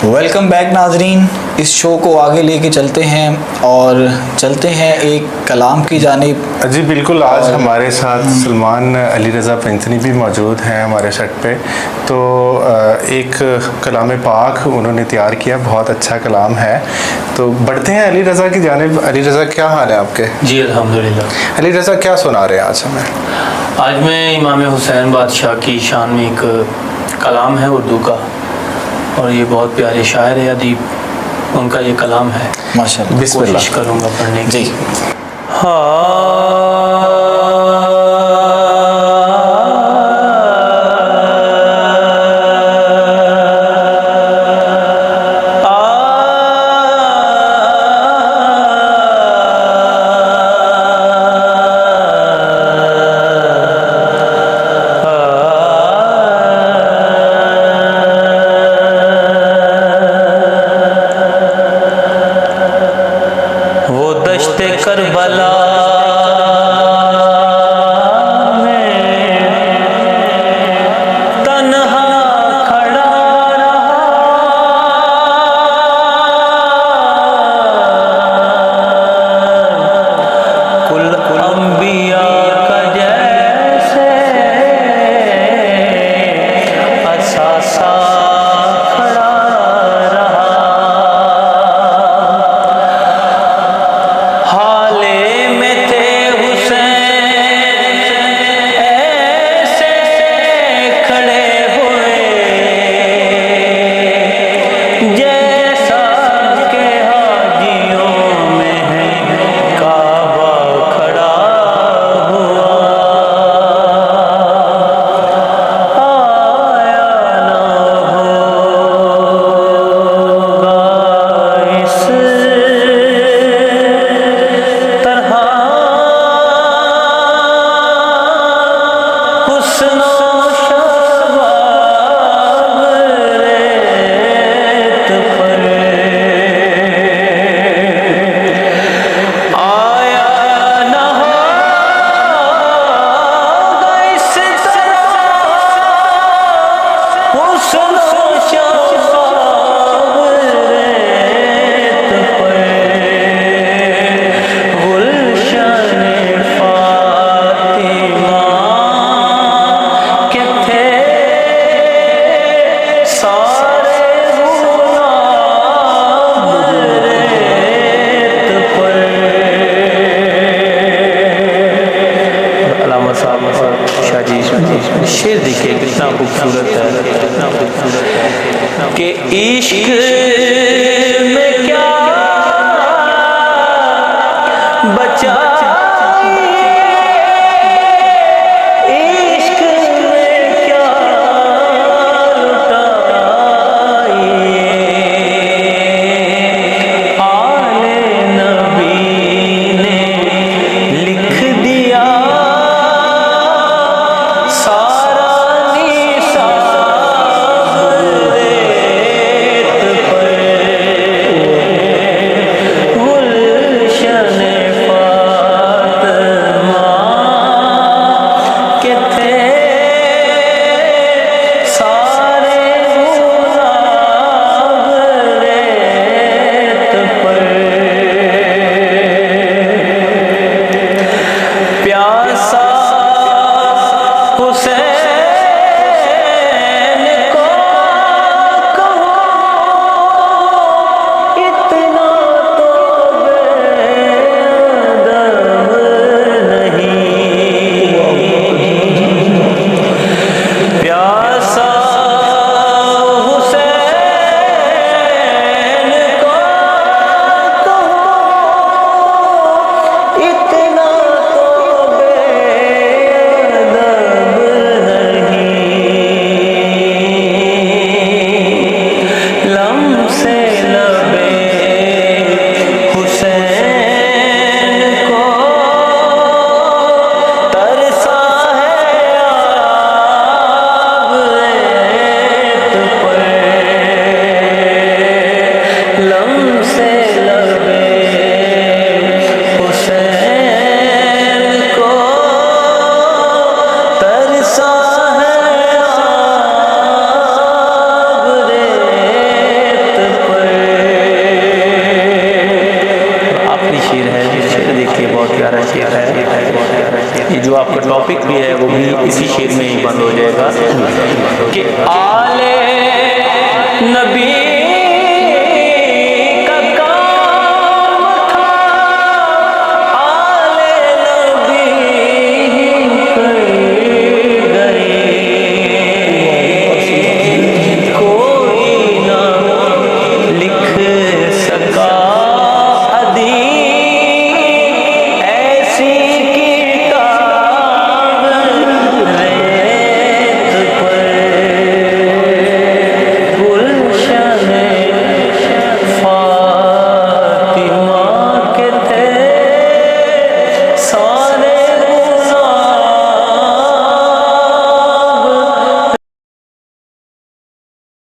Welcome back ناظرین. اس شو کو آگے لے کے چلتے ہیں اور چلتے ہیں ایک کلام کی جانب. جی بالکل. آج ہمارے ساتھ سلمان علی رضا پنجتنی بھی موجود ہیں ہمارے سیٹ پہ. تو ایک کلام پاک انہوں نے تیار کیا, بہت اچھا کلام ہے. تو بڑھتے ہیں علی رضا کی جانب. علی رضا کیا حال ہے آپ کے؟ جی الحمدللہ. علی رضا کیا سنا رہے ہیں آج ہمیں؟ آج میں امام حسین بادشاہ کی شان میں ایک کلام ہے اردو کا, اور یہ بہت پیارے شاعر ہے, ادیب, ان کا یہ کلام ہے. ماشاءاللہ. بسم اللہ. کوشش کروں گا پڑھنے کی. جی. کربلا میں تنہا کھڑا رہا, کل انبیاء کا جیسے اثاثہ کھڑا رہا. شعر دیکھیں کتنا خوبصورت ہے, کتنا خوبصورت ہے کہ عشق میں کیا بچا, عشق میں کیا لٹائے, آل نبی نے لکھ دیا ٹاپک بھی ہے وہ بھی اسی شعر میں ہی بند ہو جائے گا کہ آلے نبی